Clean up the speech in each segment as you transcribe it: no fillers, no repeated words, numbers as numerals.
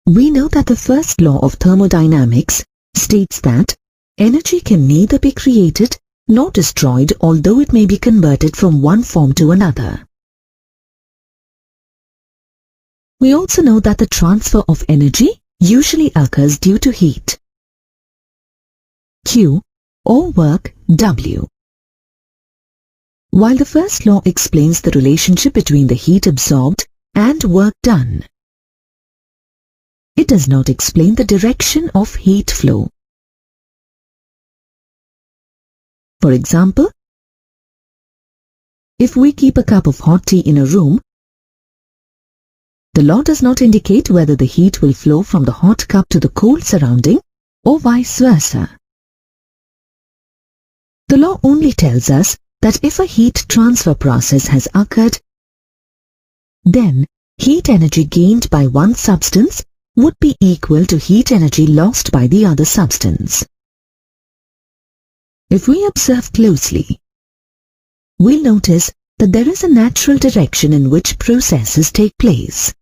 We know that the first law of thermodynamics states that energy can neither be created nor destroyed, although it may be converted from one form to another. We also know that the transfer of energy usually occurs due to heat, Q, or work, W. While the first law explains the relationship between the heat absorbed and work done, it does not explain the direction of heat flow. For example, if we keep a cup of hot tea in a room, the law does not indicate whether the heat will flow from the hot cup to the cold surrounding or vice versa. The law only tells us that if a heat transfer process has occurred, then heat energy gained by one substance would be equal to heat energy lost by the other substance. If we observe closely, we'll notice that there is a natural direction in which processes take place.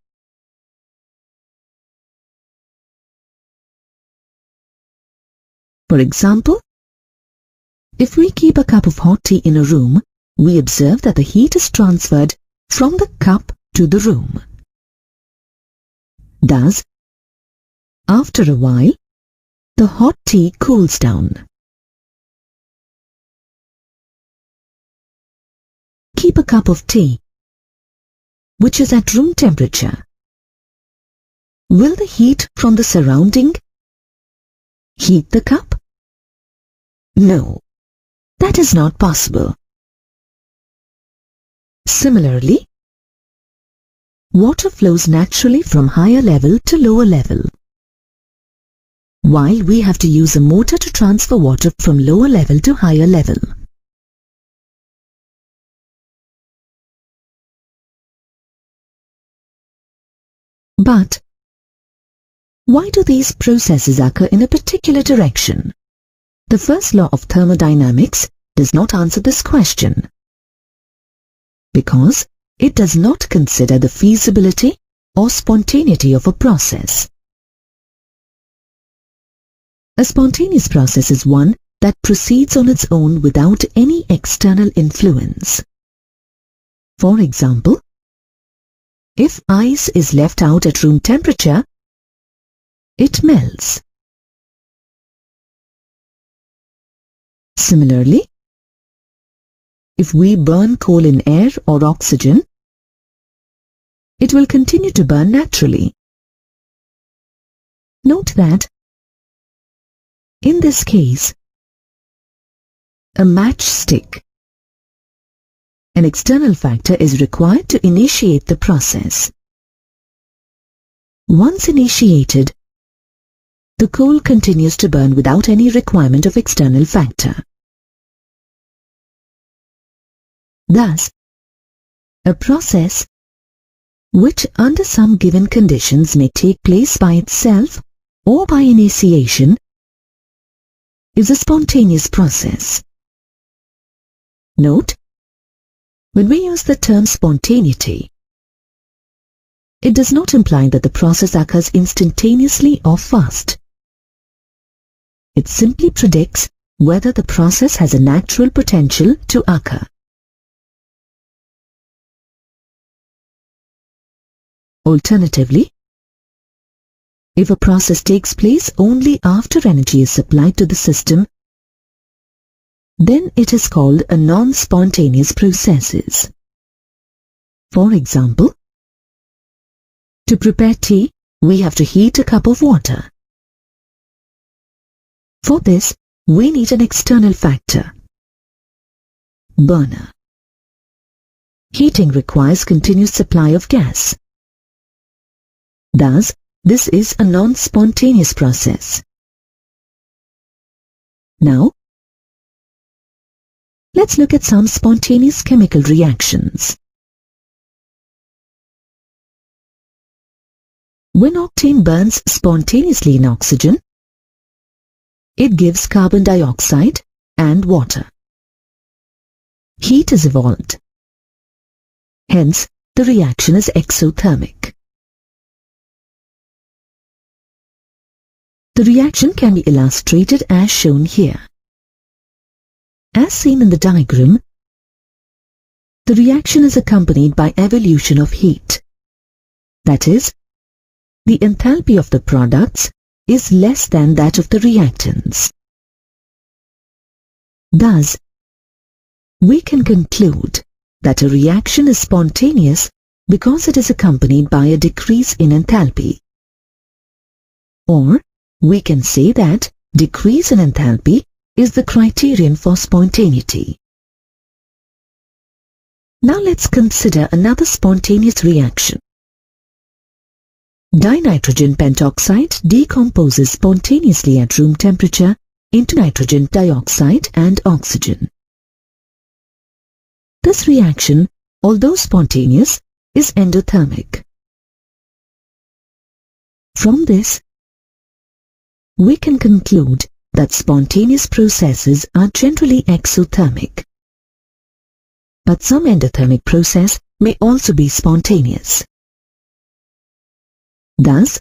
For example, if we keep a cup of hot tea in a room, we observe that the heat is transferred from the cup to the room. Thus, after a while, the hot tea cools down. Keep a cup of tea, which is at room temperature. Will the heat from the surrounding heat the cup? No, that is not possible. Similarly, water flows naturally from higher level to lower level, while we have to use a motor to transfer water from lower level to higher level. But why do these processes occur in a particular direction? The first law of thermodynamics does not answer this question, because it does not consider the feasibility or spontaneity of a process. A spontaneous process is one that proceeds on its own without any external influence. For example, if ice is left out at room temperature, it melts. Similarly, if we burn coal in air or oxygen, it will continue to burn naturally. Note that, in this case, a matchstick, an external factor is required to initiate the process. Once initiated, the coal continues to burn without any requirement of external factor. Thus, a process which under some given conditions may take place by itself or by initiation is a spontaneous process. Note, when we use the term spontaneity, it does not imply that the process occurs instantaneously or fast. It simply predicts whether the process has a natural potential to occur. Alternatively, if a process takes place only after energy is supplied to the system, then it is called a non-spontaneous processes. For example, to prepare tea, we have to heat a cup of water. For this, we need an external factor, burner. Heating requires continuous supply of gas. Thus, this is a non-spontaneous process. Now, let's look at some spontaneous chemical reactions. When octane burns spontaneously in oxygen, it gives carbon dioxide and water. Heat is evolved. Hence, the reaction is exothermic. The reaction can be illustrated as shown here. As seen in the diagram, the reaction is accompanied by evolution of heat. That is, the enthalpy of the products is less than that of the reactants. Thus, we can conclude that a reaction is spontaneous because it is accompanied by a decrease in enthalpy. Or, we can say that decrease in enthalpy is the criterion for spontaneity. Now let's consider another spontaneous reaction. Dinitrogen pentoxide decomposes spontaneously at room temperature into nitrogen dioxide and oxygen. This reaction, although spontaneous, is endothermic. From this, we can conclude that spontaneous processes are generally exothermic. But some endothermic process may also be spontaneous. Thus,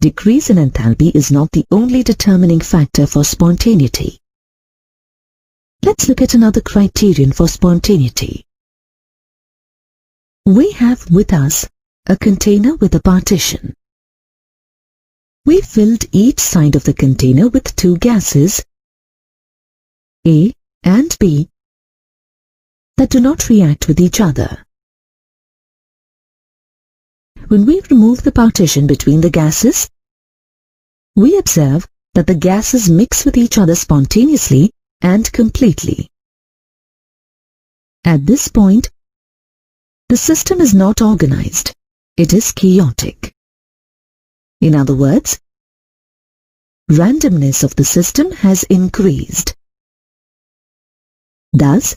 decrease in enthalpy is not the only determining factor for spontaneity. Let's look at another criterion for spontaneity. We have with us a container with a partition. We filled each side of the container with two gases, A and B, that do not react with each other. When we remove the partition between the gases, we observe that the gases mix with each other spontaneously and completely. At this point, the system is not organized, it is chaotic. In other words, randomness of the system has increased. Thus,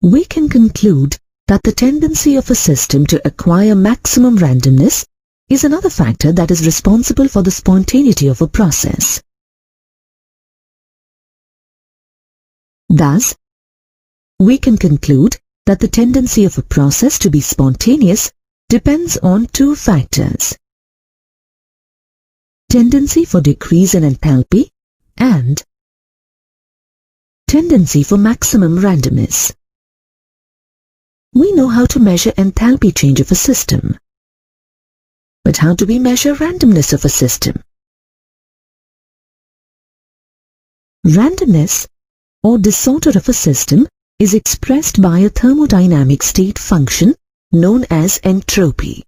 we can conclude that the tendency of a system to acquire maximum randomness is another factor that is responsible for the spontaneity of a process. Thus, we can conclude that the tendency of a process to be spontaneous depends on two factors: tendency for decrease in enthalpy and tendency for maximum randomness. We know how to measure enthalpy change of a system. But how do we measure randomness of a system? Randomness or disorder of a system is expressed by a thermodynamic state function known as entropy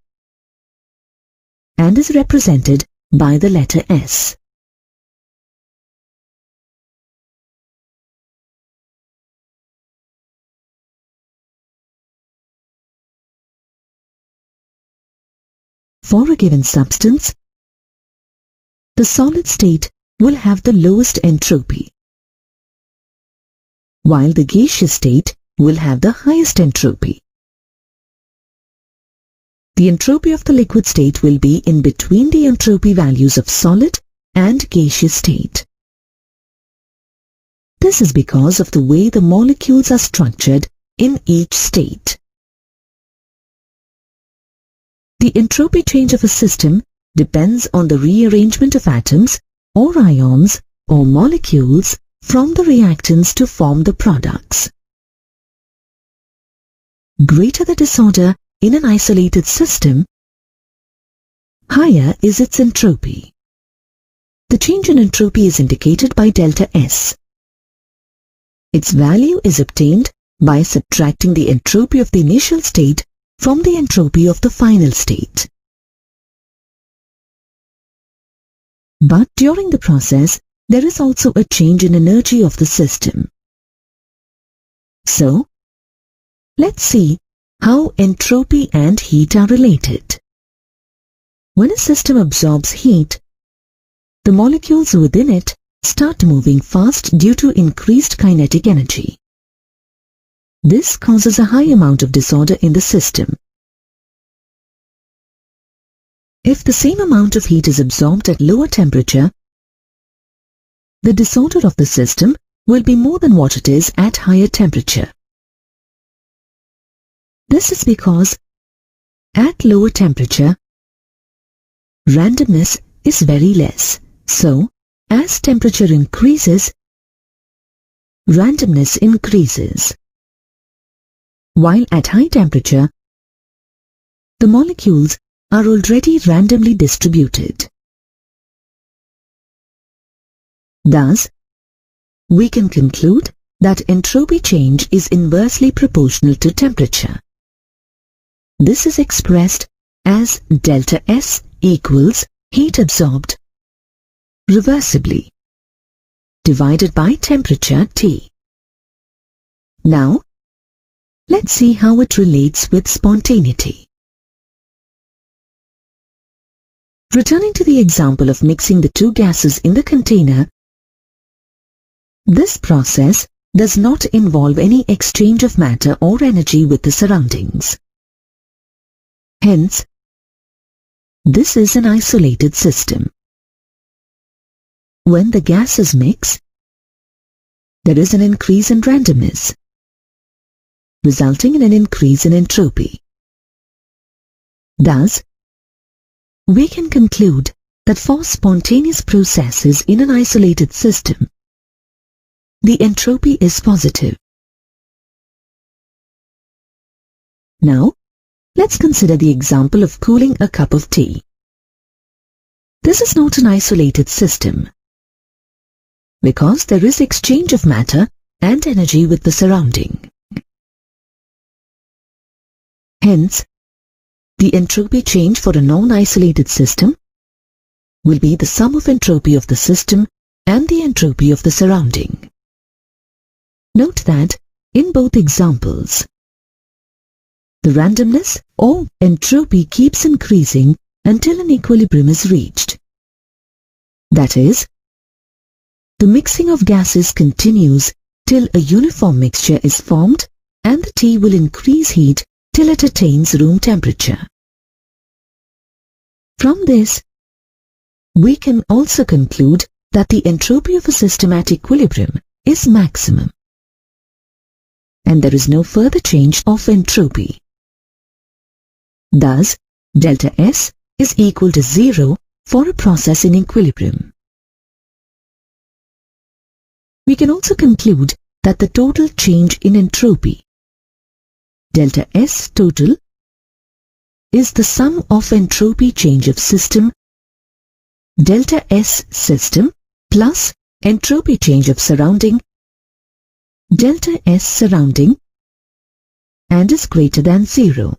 and is represented by the letter S. For a given substance, the solid state will have the lowest entropy, while the gaseous state will have the highest entropy. The entropy of the liquid state will be in between the entropy values of solid and gaseous state. This is because of the way the molecules are structured in each state. The entropy change of a system depends on the rearrangement of atoms or ions or molecules from the reactants to form the products. Greater the disorder in an isolated system, higher is its entropy. The change in entropy is indicated by delta S. Its value is obtained by subtracting the entropy of the initial state from the entropy of the final state. But during the process, there is also a change in energy of the system. So, let's see how entropy and heat are related. When a system absorbs heat, the molecules within it start moving fast due to increased kinetic energy. This causes a high amount of disorder in the system. If the same amount of heat is absorbed at lower temperature, the disorder of the system will be more than what it is at higher temperature. This is because at lower temperature, randomness is very less. So, as temperature increases, randomness increases. While at high temperature, the molecules are already randomly distributed. Thus, we can conclude that entropy change is inversely proportional to temperature. This is expressed as delta S equals heat absorbed reversibly divided by temperature T. Now, let's see how it relates with spontaneity. Returning to the example of mixing the two gases in the container, this process does not involve any exchange of matter or energy with the surroundings. Hence, this is an isolated system. When the gases mix, there is an increase in randomness, resulting in an increase in entropy. Thus, we can conclude that for spontaneous processes in an isolated system, the entropy is positive. Now, let's consider the example of cooling a cup of tea. This is not an isolated system, because there is exchange of matter and energy with the surrounding. Hence, the entropy change for a non-isolated system will be the sum of entropy of the system and the entropy of the surrounding. Note that in both examples, the randomness or entropy keeps increasing until an equilibrium is reached. That is, the mixing of gases continues till a uniform mixture is formed and the tea will increase heat till it attains room temperature. From this, we can also conclude that the entropy of a system at equilibrium is maximum, and there is no further change of entropy. Thus, delta S is equal to 0 for a process in equilibrium. We can also conclude that the total change in entropy, delta S total, is the sum of entropy change of system, delta S system, plus entropy change of surrounding, delta S surrounding, and is greater than 0.